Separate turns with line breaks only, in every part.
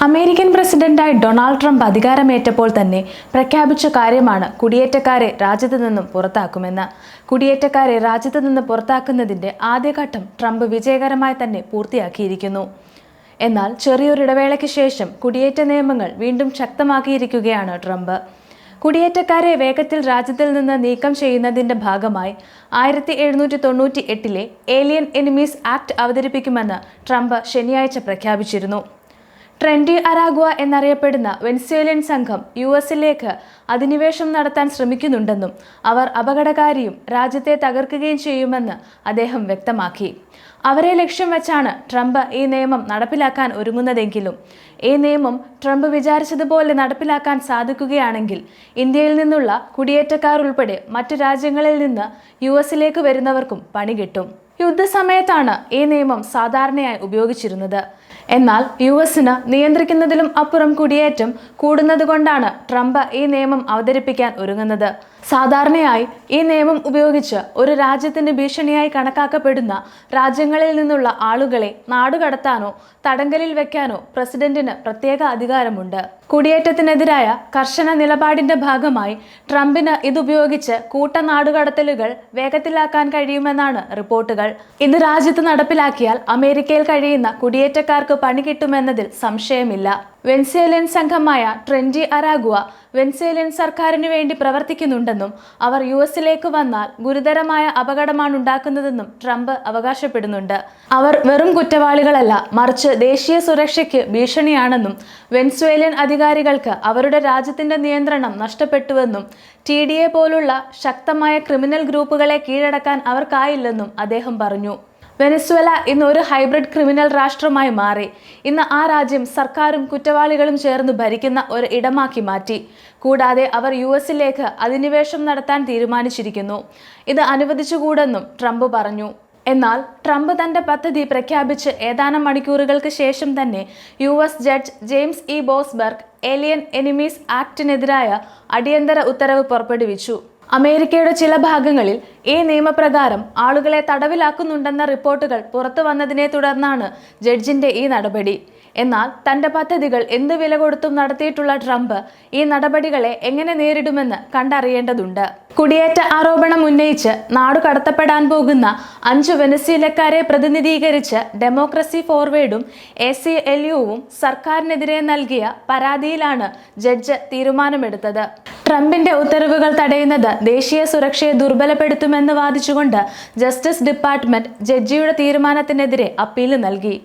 American പ്രസിഡന്റായി Donald Trump അധികാരമേറ്റപ്പോൾ തന്നെ പ്രഖ്യാപിച്ച കാര്യമാണ് കുടിയേറ്റക്കാരെ രാജ്യത്ത് നിന്നും പുറത്താക്കുമെന്ന്. കുടിയേറ്റക്കാരെ രാജ്യത്ത് നിന്ന് പുറത്താക്കുന്നതിന്റെ ആദ്യഘട്ടം ട്രംപ് വിജയകരമായി തന്നെ പൂർത്തിയാക്കിയിരിക്കുന്നു. എന്നാൽ ചെറിയൊരിടവേളയ്ക്ക് ശേഷം കുടിയേറ്റ നിയമങ്ങൾ വീണ്ടും ശക്തമാക്കിയിരിക്കുകയാണ് ട്രംപ്. കുടിയേറ്റക്കാരെ വേഗത്തിൽ രാജ്യത്തിൽ നിന്ന് നീക്കം ചെയ്യുന്നതിന്റെ ഭാഗമായി 1798 ഏലിയൻ എനിമീസ് ആക്ട് അവതരിപ്പിക്കുമെന്ന് ട്രംപ് ശനിയാഴ്ച പ്രഖ്യാപിച്ചിരുന്നു. ട്രെൻഡി അരാഗ്വ എന്നറിയപ്പെടുന്ന വെനസ്വേലിയൻ സംഘം യുഎസിലേക്ക് അധിനിവേശം നടത്താൻ ശ്രമിക്കുന്നുണ്ടെന്നും അവർ അപകടകാരിയും രാജ്യത്തെ തകർക്കുകയും ചെയ്യുമെന്ന് അദ്ദേഹം വ്യക്തമാക്കി. അവരെ ലക്ഷ്യം വെച്ചാണ് ട്രംപ് ഈ നിയമം നടപ്പിലാക്കാൻ ഒരുങ്ങുന്നതെങ്കിലും ഈ നിയമം ട്രംപ് വിചാരിച്ചതുപോലെ നടപ്പിലാക്കാൻ സാധിക്കുകയാണെങ്കിൽ ഇന്ത്യയിൽ നിന്നുള്ള കുടിയേറ്റക്കാർ ഉൾപ്പെടെ മറ്റു രാജ്യങ്ങളിൽ നിന്ന് യുഎസിലേക്ക് വരുന്നവർക്കും പണി കിട്ടും. യുദ്ധസമയത്താണ് ഈ നിയമം സാധാരണയായി ഉപയോഗിച്ചിരുന്നത്. എന്നാൽ യുഎസിന് നിയന്ത്രിക്കുന്നതിലും അപ്പുറം കുടിയേറ്റം കൂടുന്നതുകൊണ്ടാണ് ട്രംപ് ഈ നിയമം അവതരിപ്പിക്കാൻ ഒരുങ്ങുന്നത്. സാധാരണയായി ഈ നിയമം ഉപയോഗിച്ച് ഒരു രാജ്യത്തിന് ഭീഷണിയായി കണക്കാക്കപ്പെടുന്ന രാജ്യങ്ങളിൽ നിന്നുള്ള ആളുകളെ നാടുകടത്താനോ തടങ്കലിൽ വെക്കാനോ പ്രസിഡന്റിന് പ്രത്യേക അധികാരമുണ്ട്. കുടിയേറ്റത്തിനെതിരായ കർശന നിലപാടിന്റെ ഭാഗമായി ട്രംപിന് ഇതുപയോഗിച്ച് നാടുകടത്തലുകൾ വേഗത്തിലാക്കാൻ കഴിയുമെന്നാണ് റിപ്പോർട്ടുകൾ. ഇത് രാജ്യത്ത് നടപ്പിലാക്കിയാൽ അമേരിക്കയിൽ കഴിയുന്ന കുടിയേറ്റക്കാർക്ക് പണി കിട്ടുമെന്നതിൽ സംശയമില്ല. വെനസ്വേലിയൻ സംഘമായ ട്രെൻഡി അരാഗ്വ വെനസ്വേലിയൻ സർക്കാരിനു വേണ്ടി പ്രവർത്തിക്കുന്നുണ്ടെന്നും അവർ യുഎസിലേക്ക് വന്നാൽ ഗുരുതരമായ അപകടമാണ് ഉണ്ടാക്കുന്നതെന്നും ട്രംപ് അവകാശപ്പെടുന്നുണ്ട്. അവർ വെറും കുറ്റവാളികളല്ല, മറിച്ച് ദേശീയ സുരക്ഷയ്ക്ക് ഭീഷണിയാണെന്നും വെനസ്വേലിയൻ അധികാരികൾക്ക് അവരുടെ രാജ്യത്തിന്റെ നിയന്ത്രണം നഷ്ടപ്പെട്ടുവെന്നും TDA പോലുള്ള ശക്തമായ ക്രിമിനൽ ഗ്രൂപ്പുകളെ കീഴടക്കാൻ അവർക്കായില്ലെന്നും അദ്ദേഹം പറഞ്ഞു. വെനസ്വേല ഇന്ന് ഒരു ഹൈബ്രിഡ് ക്രിമിനൽ രാഷ്ട്രമായി മാറി. ഇന്ന് ആ രാജ്യം സർക്കാരും കുറ്റവാളികളും ചേർന്ന് ഭരിക്കുന്ന ഒരു ഇടമാക്കി മാറ്റി. കൂടാതെ അവർ യുഎസിലേക്ക് അധിനിവേശം നടത്താൻ തീരുമാനിച്ചിരിക്കുന്നു. ഇത് അനുവദിച്ചുകൂടെന്നും ട്രംപ് പറഞ്ഞു. എന്നാൽ ട്രംപ് തന്റെ പദ്ധതി പ്രഖ്യാപിച്ച് ഏതാനും മണിക്കൂറുകൾക്ക് ശേഷം തന്നെ US judge James E. Boasberg alien enemies ആക്ടിനെതിരായ അടിയന്തര ഉത്തരവ് പുറപ്പെടുവിച്ചു. അമേരിക്കയുടെ ചില ഭാഗങ്ങളിൽ ഈ നിയമപ്രകാരം ആളുകളെ തടവിലാക്കുന്നുണ്ടെന്ന റിപ്പോർട്ടുകൾ പുറത്തു വന്നതിനെ തുടർന്നാണ് ജഡ്ജിന്റെ ഈ നടപടി. എന്നാൽ തന്റെ പദ്ധതികൾ എന്ത് വില കൊടുത്തും നടത്തിയിട്ടുള്ള ട്രംപ് ഈ നടപടികളെ എങ്ങനെ നേരിടുമെന്ന് കണ്ടറിയേണ്ടതുണ്ട്. കുടിയേറ്റ ആരോപണം ഉന്നയിച്ച് നാടുകടത്തപ്പെടാൻ പോകുന്ന 5 വെനസ്വേലക്കാരെ പ്രതിനിധീകരിച്ച് ഡെമോക്രസി ഫോർവേഡും ACLUവും സർക്കാരിനെതിരെ നൽകിയ പരാതിയിലാണ് ജഡ്ജ് തീരുമാനമെടുത്തത്. ട്രംപിന്റെ ഉത്തരവുകൾ തടയുന്നത് ദേശീയ സുരക്ഷയെ ദുർബലപ്പെടുത്തുമെന്ന് വാദിച്ചുകൊണ്ട് ജസ്റ്റിസ് ഡിപ്പാർട്ട്മെന്റ് ജഡ്ജിയുടെ തീരുമാനത്തിനെതിരെ അപ്പീൽ നൽകി.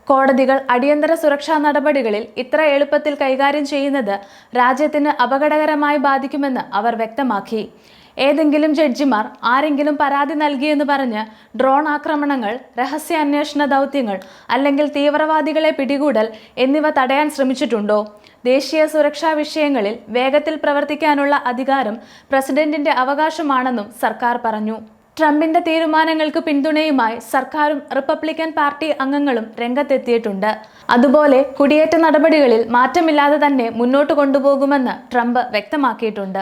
കോടതികൾ അടിയന്തര സുരക്ഷാ നടപടികളിൽ ഇത്ര എളുപ്പത്തിൽ കൈകാര്യം ചെയ്യുന്നത് രാജ്യത്തിന് അപകടകരമായി ബാധിക്കുമെന്ന് അവർ വ്യക്തമാക്കി. ഏതെങ്കിലും ജഡ്ജിമാർ ആരെങ്കിലും പരാതി നൽകിയെന്ന് പറഞ്ഞ് ഡ്രോൺ ആക്രമണങ്ങൾ, രഹസ്യാന്വേഷണ ദൗത്യങ്ങൾ അല്ലെങ്കിൽ തീവ്രവാദികളെ പിടികൂടൽ എന്നിവ തടയാൻ ശ്രമിച്ചിട്ടുണ്ടോ? ദേശീയ സുരക്ഷാ വിഷയങ്ങളിൽ വേഗത്തിൽ പ്രവർത്തിക്കാനുള്ള അധികാരം പ്രസിഡന്റിന്റെ അവകാശമാണെന്നും സർക്കാർ പറഞ്ഞു. ട്രംപിന്റെ തീരുമാനങ്ങൾക്ക് പിന്തുണയുമായി സർക്കാരും റിപ്പബ്ലിക്കൻ പാർട്ടി അംഗങ്ങളും രംഗത്തെത്തിയിട്ടുണ്ട്. അതുപോലെ കുടിയേറ്റ നടപടികളിൽ മാറ്റമില്ലാതെ തന്നെ മുന്നോട്ട് കൊണ്ടുപോകുമെന്ന് ട്രംപ് വ്യക്തമാക്കിയിട്ടുണ്ട്.